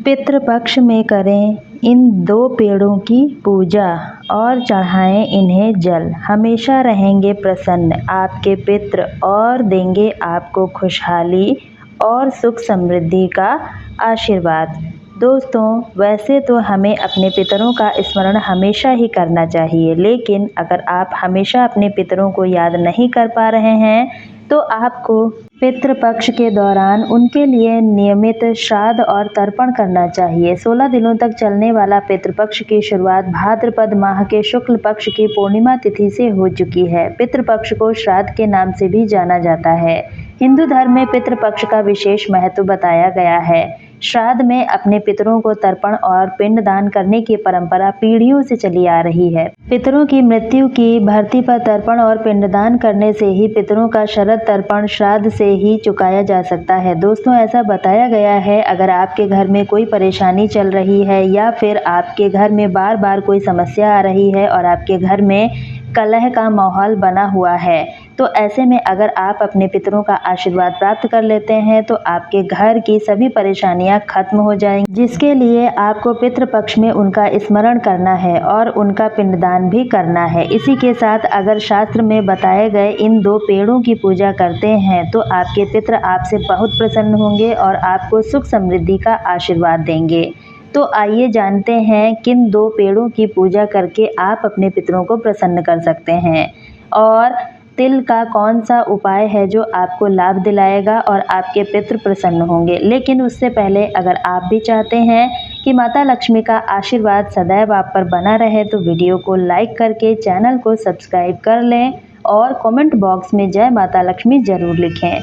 पितृपक्ष में करें इन 2 पेड़ों की पूजा और चढ़ाएं इन्हें जल। हमेशा रहेंगे प्रसन्न आपके पितृ और देंगे आपको खुशहाली और सुख समृद्धि का आशीर्वाद। दोस्तों, वैसे तो हमें अपने पितरों का स्मरण हमेशा ही करना चाहिए, लेकिन अगर आप हमेशा अपने पितरों को याद नहीं कर पा रहे हैं तो आपको पितृपक्ष के दौरान उनके लिए नियमित श्राद्ध और तर्पण करना चाहिए। 16 दिनों तक चलने वाला पितृपक्ष की शुरुआत भाद्रपद माह के शुक्ल पक्ष की पूर्णिमा तिथि से हो चुकी है। पितृपक्ष को श्राद्ध के नाम से भी जाना जाता है। हिंदू धर्म में पितृपक्ष का विशेष महत्व बताया गया है। श्राद्ध में अपने पितरों को तर्पण और पिंडदान करने की परंपरा पीढ़ियों से चली आ रही है। पितरों की मृत्यु की भर्ती पर तर्पण और पिंडदान करने से ही पितरों का शरद तर्पण श्राद्ध से ही चुकाया जा सकता है। दोस्तों, ऐसा बताया गया है, अगर आपके घर में कोई परेशानी चल रही है या फिर आपके घर में बार बार कोई समस्या आ रही है और आपके घर में कलह का माहौल बना हुआ है, तो ऐसे में अगर आप अपने पितरों का आशीर्वाद प्राप्त कर लेते हैं तो आपके घर की सभी परेशानियां खत्म हो जाएंगी, जिसके लिए आपको पितृपक्ष में उनका स्मरण करना है और उनका पिंडदान भी करना है। इसी के साथ अगर शास्त्र में बताए गए इन 2 पेड़ों की पूजा करते हैं तो आपके पितृ आपसे बहुत प्रसन्न होंगे और आपको सुख समृद्धि का आशीर्वाद देंगे। तो आइए जानते हैं किन 2 पेड़ों की पूजा करके आप अपने पितरों को प्रसन्न कर सकते हैं और तिल का कौन सा उपाय है जो आपको लाभ दिलाएगा और आपके पितृ प्रसन्न होंगे। लेकिन उससे पहले अगर आप भी चाहते हैं कि माता लक्ष्मी का आशीर्वाद सदैव आप पर बना रहे तो वीडियो को लाइक करके चैनल को सब्सक्राइब कर लें और कमेंट बॉक्स में जय माता लक्ष्मी जरूर लिखें।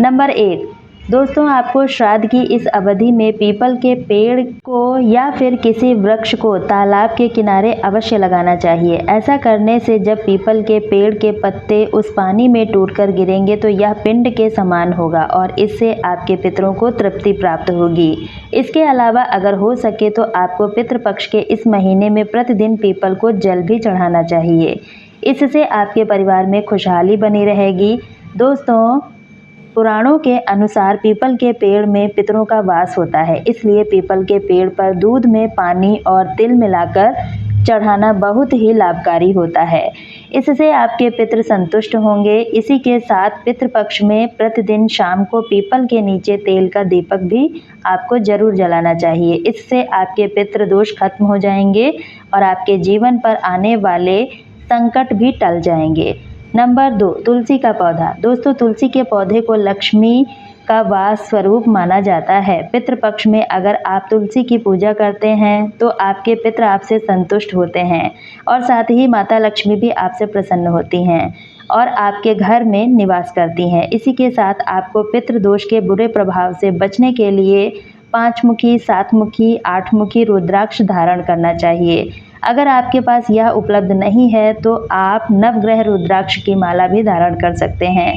नंबर 1, दोस्तों, आपको श्राद्ध की इस अवधि में पीपल के पेड़ को या फिर किसी वृक्ष को तालाब के किनारे अवश्य लगाना चाहिए। ऐसा करने से जब पीपल के पेड़ के पत्ते उस पानी में टूटकर गिरेंगे तो यह पिंड के समान होगा और इससे आपके पितरों को तृप्ति प्राप्त होगी। इसके अलावा अगर हो सके तो आपको पितृपक्ष के इस महीने में प्रतिदिन पीपल को जल भी चढ़ाना चाहिए। इससे आपके परिवार में खुशहाली बनी रहेगी। दोस्तों, पुराणों के अनुसार पीपल के पेड़ में पितरों का वास होता है, इसलिए पीपल के पेड़ पर दूध में पानी और तिल मिलाकर चढ़ाना बहुत ही लाभकारी होता है। इससे आपके पितृ संतुष्ट होंगे। इसी के साथ पितृपक्ष में प्रतिदिन शाम को पीपल के नीचे तेल का दीपक भी आपको जरूर जलाना चाहिए। इससे आपके पितृ दोष खत्म हो जाएंगे और आपके जीवन पर आने वाले संकट भी टल जाएंगे। नंबर 2, तुलसी का पौधा। दोस्तों, तुलसी के पौधे को लक्ष्मी का वास स्वरूप माना जाता है। पितृपक्ष में अगर आप तुलसी की पूजा करते हैं तो आपके पितृ आपसे संतुष्ट होते हैं और साथ ही माता लक्ष्मी भी आपसे प्रसन्न होती हैं और आपके घर में निवास करती हैं। इसी के साथ आपको पितृदोष के बुरे प्रभाव से बचने के लिए 5 मुखी, 7 मुखी, 8 मुखी रुद्राक्ष धारण करना चाहिए। अगर आपके पास यह उपलब्ध नहीं है तो आप नवग्रह रुद्राक्ष की माला भी धारण कर सकते हैं।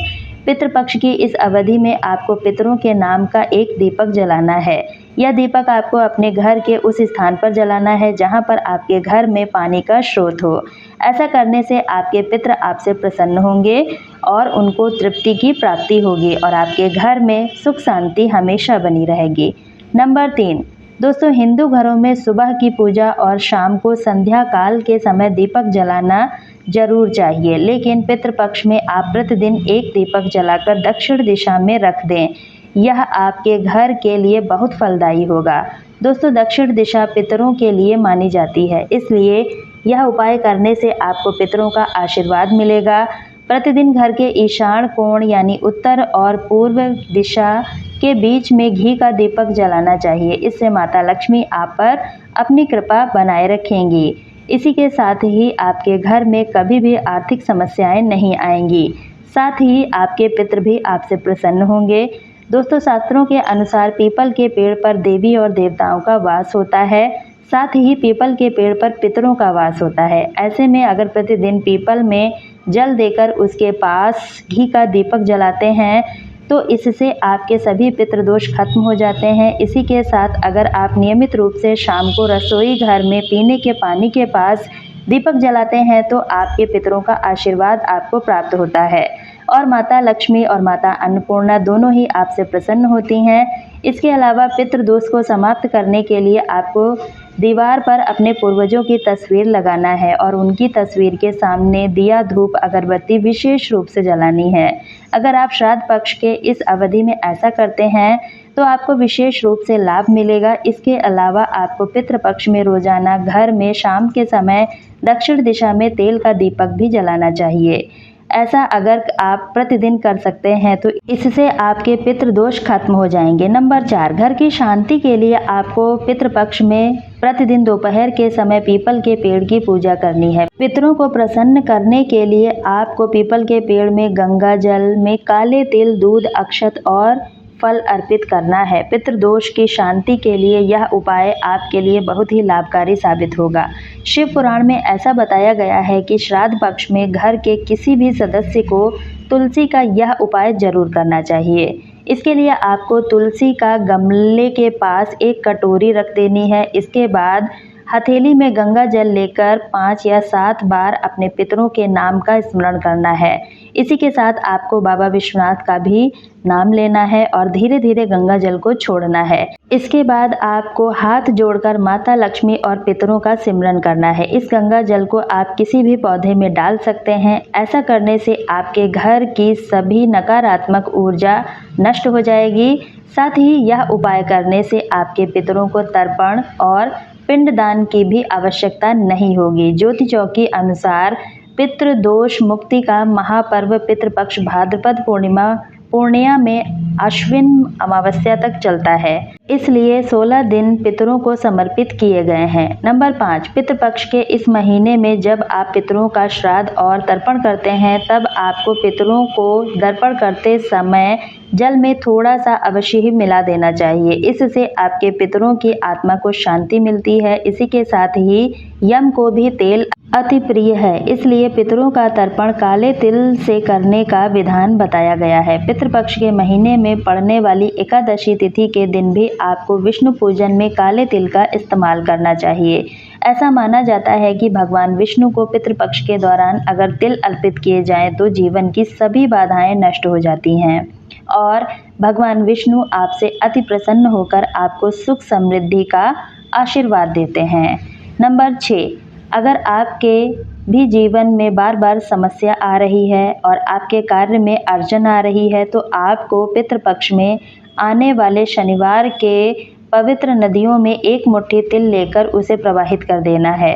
पितृपक्ष की इस अवधि में आपको पितरों के नाम का एक दीपक जलाना है। यह दीपक आपको अपने घर के उस स्थान पर जलाना है जहां पर आपके घर में पानी का स्रोत हो। ऐसा करने से आपके पितृ आपसे प्रसन्न होंगे और उनको तृप्ति की प्राप्ति होगी और आपके घर में सुख शांति हमेशा बनी रहेगी। नंबर 3, दोस्तों, हिंदू घरों में सुबह की पूजा और शाम को संध्या काल के समय दीपक जलाना जरूर चाहिए, लेकिन पितृपक्ष में आप प्रतिदिन एक दीपक जलाकर दक्षिण दिशा में रख दें। यह आपके घर के लिए बहुत फलदायी होगा। दोस्तों, दक्षिण दिशा पितरों के लिए मानी जाती है, इसलिए यह उपाय करने से आपको पितरों का आशीर्वाद मिलेगा। प्रतिदिन घर के ईशान कोण यानी उत्तर और पूर्व दिशा के बीच में घी का दीपक जलाना चाहिए। इससे माता लक्ष्मी आप पर अपनी कृपा बनाए रखेंगी। इसी के साथ ही आपके घर में कभी भी आर्थिक समस्याएं नहीं आएंगी। साथ ही आपके पितृ भी आपसे प्रसन्न होंगे। दोस्तों, शास्त्रों के अनुसार पीपल के पेड़ पर देवी और देवताओं का वास होता है, साथ ही पीपल के पेड़ पर पितरों का वास होता है। ऐसे में अगर प्रतिदिन पीपल में जल देकर उसके पास घी का दीपक जलाते हैं तो इससे आपके सभी पितृदोष खत्म हो जाते हैं। इसी के साथ अगर आप नियमित रूप से शाम को रसोई घर में पीने के पानी के पास दीपक जलाते हैं तो आपके पितरों का आशीर्वाद आपको प्राप्त होता है और माता लक्ष्मी और माता अन्नपूर्णा दोनों ही आपसे प्रसन्न होती हैं। इसके अलावा पितृदोष को समाप्त करने के लिए आपको दीवार पर अपने पूर्वजों की तस्वीर लगाना है और उनकी तस्वीर के सामने दिया, धूप, अगरबत्ती विशेष रूप से जलानी है। अगर आप श्राद्ध पक्ष के इस अवधि में ऐसा करते हैं तो आपको विशेष रूप से लाभ मिलेगा। इसके अलावा आपको पितृपक्ष में रोजाना घर में शाम के समय दक्षिण दिशा में तेल का दीपक भी जलाना चाहिए। ऐसा अगर आप प्रतिदिन कर सकते हैं तो इससे आपके पितृदोष खत्म हो जाएंगे। नंबर 4, घर की शांति के लिए आपको पितृपक्ष में प्रतिदिन दोपहर के समय पीपल के पेड़ की पूजा करनी है। पितरों को प्रसन्न करने के लिए आपको पीपल के पेड़ में गंगा जल में काले तिल, दूध, अक्षत और फल अर्पित करना है। पितृदोष की शांति के लिए यह उपाय आपके लिए बहुत ही लाभकारी साबित होगा। शिव पुराण में ऐसा बताया गया है कि श्राद्ध पक्ष में घर के किसी भी सदस्य को तुलसी का यह उपाय जरूर करना चाहिए। इसके लिए आपको तुलसी का गमले के पास एक कटोरी रख देनी है। इसके बाद हथेली में गंगा जल लेकर 5 या 7 बार अपने पितरों के नाम का स्मरण करना है। इसी के साथ आपको बाबा विश्वनाथ का भी नाम लेना है और धीरे धीरे गंगा जल को छोड़ना है। इसके बाद आपको हाथ जोड़कर माता लक्ष्मी और पितरों का सिमरन करना है। इस गंगा जल को आप किसी भी पौधे में डाल सकते हैं। ऐसा करने से आपके घर की सभी नकारात्मक ऊर्जा नष्ट हो जाएगी। साथ ही यह उपाय करने से आपके पितरों को तर्पण और पिंडदान की भी आवश्यकता नहीं होगी। ज्योतिषों के अनुसार पितृदोष मुक्ति का महापर्व पितृपक्ष भाद्रपद पूर्णिमा में अश्विन अमावस्या तक चलता है, इसलिए 16 दिन पितरों को समर्पित किए गए हैं। नंबर 5, पितृपक्ष के इस महीने में जब आप पितरों का श्राद्ध और तर्पण करते हैं तब आपको पितरों को तर्पण करते समय जल में थोड़ा सा अवश्य ही मिला देना चाहिए। इससे आपके पितरों की आत्मा को शांति मिलती है। इसी के साथ ही यम को भी तेल अति प्रिय है, इसलिए पितरों का तर्पण काले तिल से करने का विधान बताया गया है। पितृपक्ष के महीने में पड़ने वाली एकादशी तिथि के दिन भी आपको विष्णु पूजन में काले तिल का इस्तेमाल करना चाहिए। ऐसा माना जाता है कि भगवान विष्णु को पितृपक्ष के दौरान अगर तिल अर्पित किए जाएं तो जीवन की सभी बाधाएं नष्ट हो जाती हैं और भगवान विष्णु आपसे अति प्रसन्न होकर आपको सुख समृद्धि का आशीर्वाद देते हैं। नंबर 6, अगर आपके भी जीवन में बार बार समस्या आ रही है और आपके कार्य में अड़चन आ रही है तो आपको पितृपक्ष में आने वाले शनिवार के पवित्र नदियों में एक मुट्ठी तिल लेकर उसे प्रवाहित कर देना है।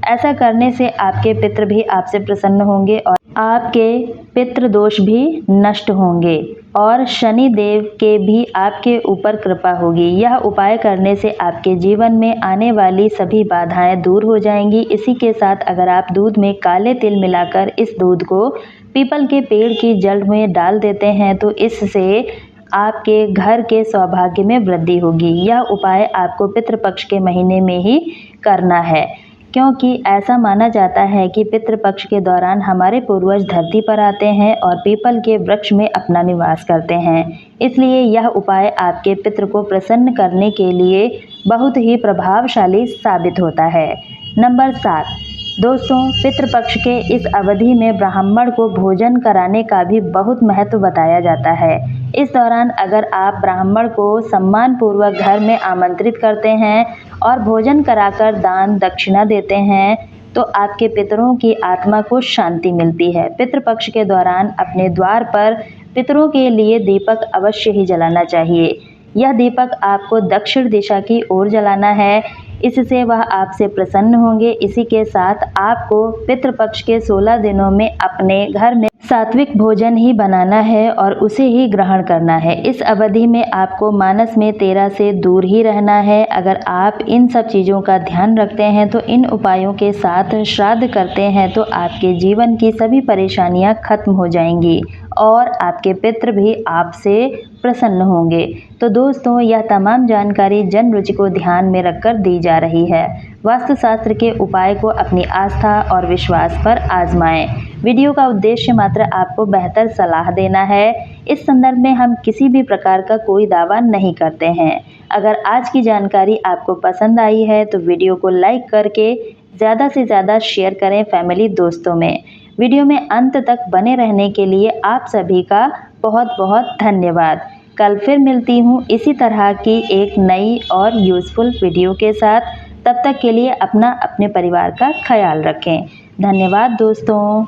ऐसा करने से आपके पितृ भी आपसे प्रसन्न होंगे और आपके पितृ दोष भी नष्ट होंगे और शनि देव के भी आपके ऊपर कृपा होगी। यह उपाय करने से आपके जीवन में आने वाली सभी बाधाएं दूर हो जाएंगी। इसी के साथ अगर आप दूध में काले तिल मिलाकर इस दूध को पीपल के पेड़ की जड़ में डाल देते हैं तो इससे आपके घर के सौभाग्य में वृद्धि होगी। यह उपाय आपको पितृपक्ष के महीने में ही करना है, क्योंकि ऐसा माना जाता है कि पितृपक्ष के दौरान हमारे पूर्वज धरती पर आते हैं और पीपल के वृक्ष में अपना निवास करते हैं। इसलिए यह उपाय आपके पितृ को प्रसन्न करने के लिए बहुत ही प्रभावशाली साबित होता है। नंबर 7, दोस्तों, पितृपक्ष के इस अवधि में ब्राह्मण को भोजन कराने का भी बहुत महत्व बताया जाता है। इस दौरान अगर आप ब्राह्मण को सम्मानपूर्वक घर में आमंत्रित करते हैं और भोजन कराकर दान दक्षिणा देते हैं तो आपके पितरों की आत्मा को शांति मिलती है। पितृपक्ष के दौरान अपने द्वार पर पितरों के लिए दीपक अवश्य ही जलाना चाहिए। यह दीपक आपको दक्षिण दिशा की ओर जलाना है, इससे वह आपसे प्रसन्न होंगे। इसी के साथ आपको पितृपक्ष के 16 दिनों में अपने घर में सात्विक भोजन ही बनाना है और उसे ही ग्रहण करना है। इस अवधि में आपको मानस में तेरा से दूर ही रहना है। अगर आप इन सब चीज़ों का ध्यान रखते हैं तो इन उपायों के साथ श्राद्ध करते हैं तो आपके जीवन की सभी परेशानियां खत्म हो जाएंगी और आपके पितृ भी आपसे प्रसन्न होंगे। तो दोस्तों, यह तमाम जानकारी जन रुचि को ध्यान में रखकर दी जा रही है। वास्तुशास्त्र के उपाय को अपनी आस्था और विश्वास पर आजमाएं। वीडियो का उद्देश्य मात्र आपको बेहतर सलाह देना है। इस संदर्भ में हम किसी भी प्रकार का कोई दावा नहीं करते हैं। अगर आज की जानकारी आपको पसंद आई है तो वीडियो को लाइक करके ज़्यादा से ज़्यादा शेयर करें फैमिली दोस्तों में। वीडियो में अंत तक बने रहने के लिए आप सभी का बहुत बहुत धन्यवाद। कल फिर मिलती हूँ इसी तरह की एक नई और यूज़फुल वीडियो के साथ। तब तक के लिए अपना अपने परिवार का ख्याल रखें। धन्यवाद दोस्तों।